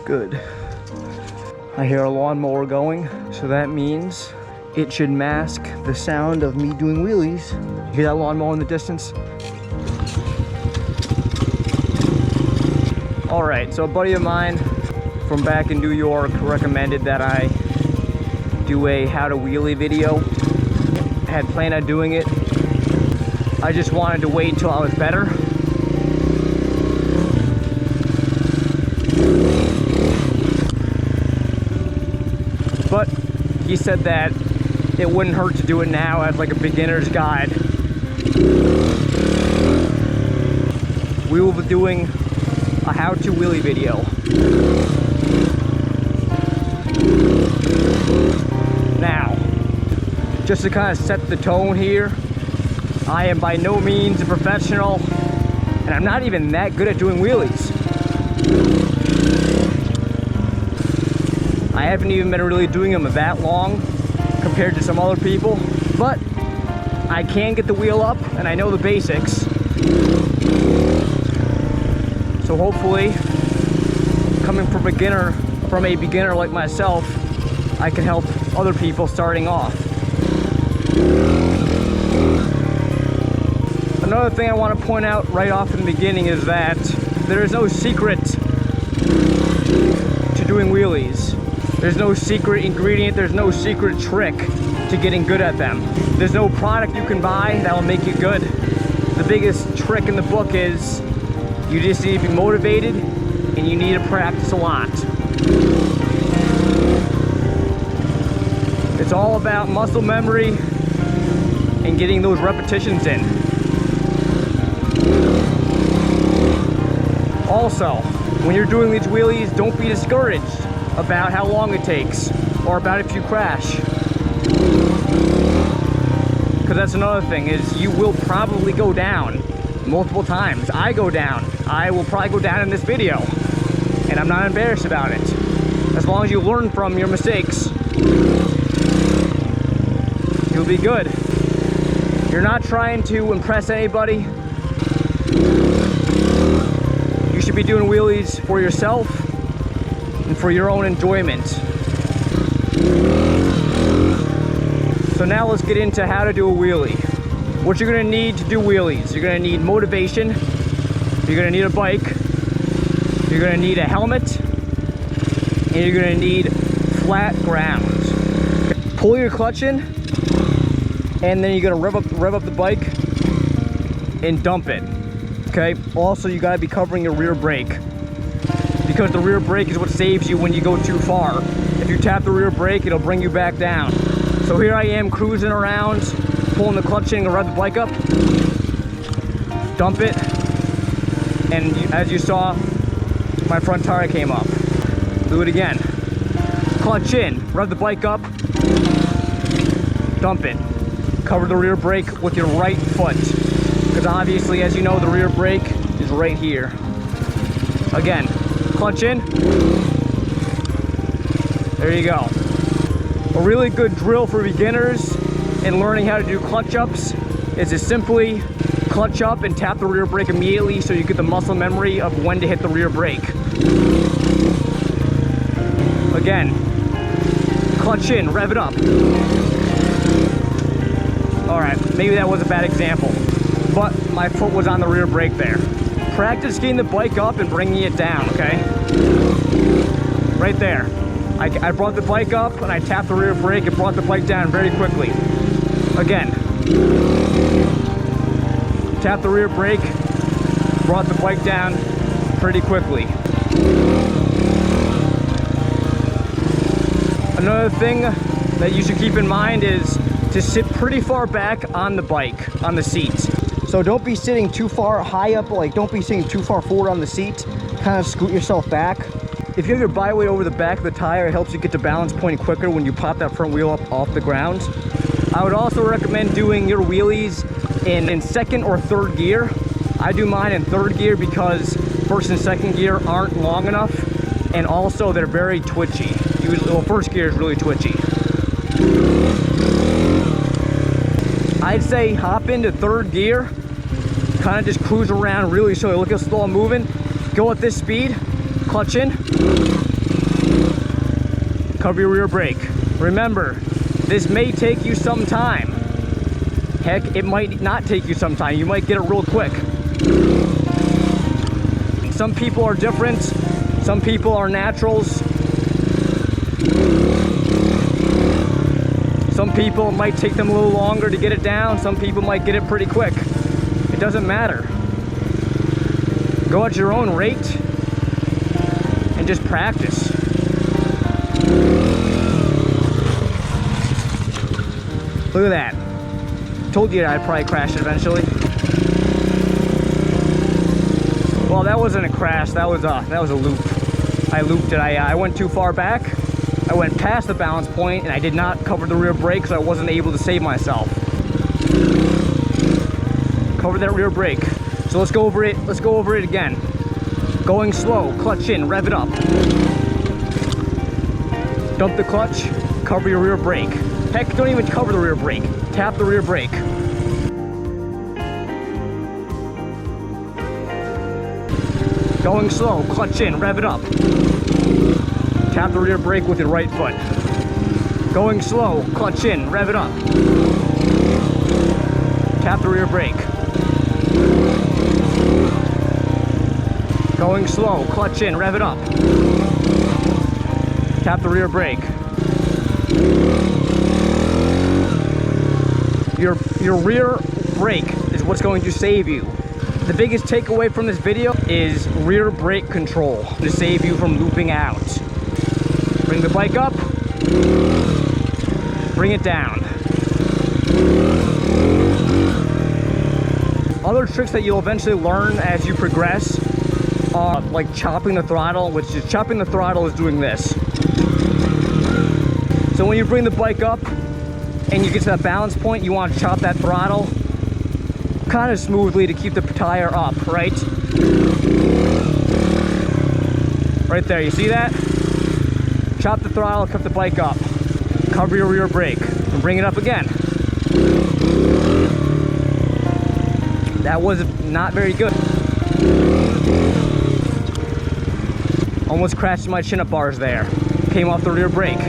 Good. I hear a lawnmower going, so that means it should mask the sound of me doing wheelies. You hear that lawnmower in the distance? All right, so a buddy of mine from back in New York recommended that I do a how to wheelie video. Had planned on doing it. I just wanted to wait until I was better. But he said that it wouldn't hurt to do it now as like a beginner's guide. We will be doing a how-to wheelie video. Now, just to kind of set the tone here, I am by no means a professional, and I'm not even that good at doing wheelies. I haven't even been really doing them that long compared to some other people, but I can get the wheel up and I know the basics. So hopefully, coming from a beginner like myself, I can help other people starting off. Another thing I want to point out right off in the beginning is that there is no secret to doing wheelies. There's no secret ingredient, there's no secret trick to getting good at them. There's no product you can buy that will make you good. The biggest trick in the book is you just need to be motivated and you need to practice a lot. It's all about muscle memory and getting those repetitions in. Also, when you're doing these wheelies, don't be discouraged about how long it takes or about if you crash. Because that's another thing, is you will probably go down multiple times. I go down. I will probably go down in this video, and I'm not embarrassed about it. As long as you learn from your mistakes, you'll be good. You're not trying to impress anybody. You should be doing wheelies for yourself and for your own enjoyment. So now let's get into how to do a wheelie. What you're gonna need to do wheelies: you're gonna need motivation, you're gonna need a bike, you're gonna need a helmet, and you're gonna need flat ground. Pull your clutch in, and then you're gonna rev up the bike and dump it. Okay. Also, you gotta be covering your rear brake, because the rear brake is what saves you when you go too far. If you tap the rear brake, it'll bring you back down. So here I am cruising around, pulling the clutch in and rev the bike up, dump it, and as you saw, my front tire came up. Do it again. Clutch in, rev the bike up, dump it. Cover the rear brake with your right foot, because obviously, as you know, the rear brake is right here. Again, clutch in. There you go. A really good drill for beginners in learning how to do clutch ups is to simply clutch up and tap the rear brake immediately, so you get the muscle memory of when to hit the rear brake. Again, clutch in, rev it up. All right, maybe that was a bad example, but my foot was on the rear brake there. Practice getting the bike up and bringing it down, okay? Right there. I brought the bike up and I tapped the rear brake and brought the bike down very quickly. Again. Tap the rear brake, brought the bike down pretty quickly. Another thing that you should keep in mind is to sit pretty far back on the bike, on the seat. So don't be sitting too far high up, like don't be sitting too far forward on the seat. Kind of scoot yourself back. If you have your body weight over the back of the tire, it helps you get to balance point quicker when you pop that front wheel up off the ground. I would also recommend doing your wheelies in second or third gear. I do mine in third gear because first and second gear aren't long enough, and also they're very twitchy. Well, first gear is really twitchy. I'd say hop into third gear, kind of just cruise around really slow. Look how slow I'm moving. Go at this speed, clutch in, cover your rear brake. Remember, this may take you some time. Heck, it might not take you some time. You might get it real quick. Some people are different. Some people are naturals. Some people, it might take them a little longer to get it down. Some people might get it pretty quick. It doesn't matter. Go at your own rate and just practice. Look at that. Told you I'd probably crash it eventually. Well, that wasn't a crash. That was a loop. I looped it. I went too far back. I went past the balance point, and I did not cover the rear brake, so I wasn't able to save myself. Cover that rear brake. So let's go over it. Let's go over it again. Going slow, clutch in, rev it up. Dump the clutch, cover your rear brake. Heck, don't even cover the rear brake. Tap the rear brake. Going slow, clutch in, rev it up. Tap the rear brake with your right foot. Going slow, clutch in, rev it up. Tap the rear brake. Going slow, clutch in, rev it up. Tap the rear brake. Your rear brake is what's going to save you. The biggest takeaway from this video is rear brake control to save you from looping out. Bring the bike up, bring it down. Other tricks that you'll eventually learn as you progress are like chopping the throttle, which is chopping the throttle is doing this. So when you bring the bike up and you get to that balance point, you want to chop that throttle kind of smoothly to keep the tire up, right? Right there, you see that? Chop the throttle, cut the bike up. Cover your rear brake and bring it up again. That was not very good. Almost crashed my chin-up bars there. Came off the rear brake.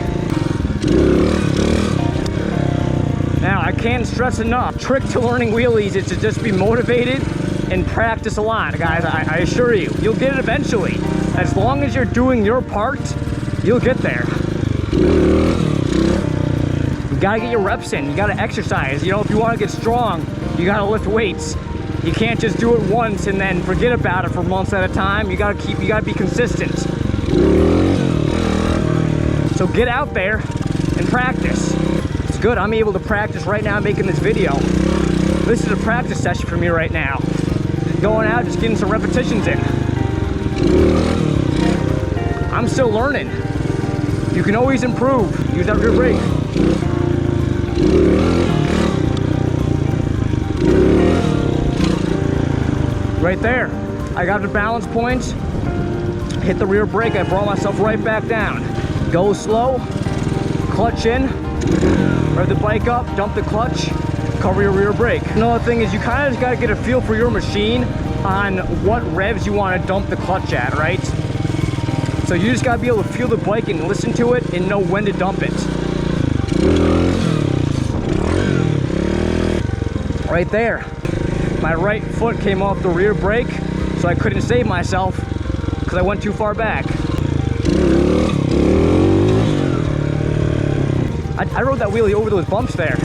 Now, I can't stress enough, trick to learning wheelies is to just be motivated and practice a lot, guys. I assure you, you'll get it eventually. As long as you're doing your part, you'll get there. You gotta get your reps in, you gotta exercise. You know, if you wanna get strong, you gotta lift weights. You can't just do it once and then forget about it for months at a time. You gotta be consistent. So get out there and practice. It's good, I'm able to practice right now making this video. This is a practice session for me right now. Just going out, just getting some repetitions in. I'm still learning. You can always improve. Use that rear brake. Right there. I got the balance points. Hit the rear brake. I brought myself right back down. Go slow. Clutch in. Rev the bike up. Dump the clutch. Cover your rear brake. Another thing is you kind of just got to get a feel for your machine on what revs you want to dump the clutch at, right? So you just got to be able to feel the bike and listen to it and know when to dump it. Right there. My right foot came off the rear brake, so I couldn't save myself because I went too far back. I rode that wheelie over those bumps there.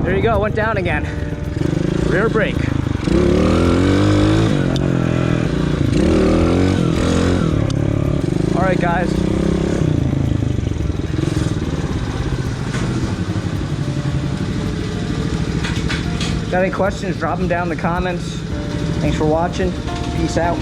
There you go, went down again. Rear brake. All right, guys. Got any questions? Drop them down in the comments. Thanks for watching. Peace out.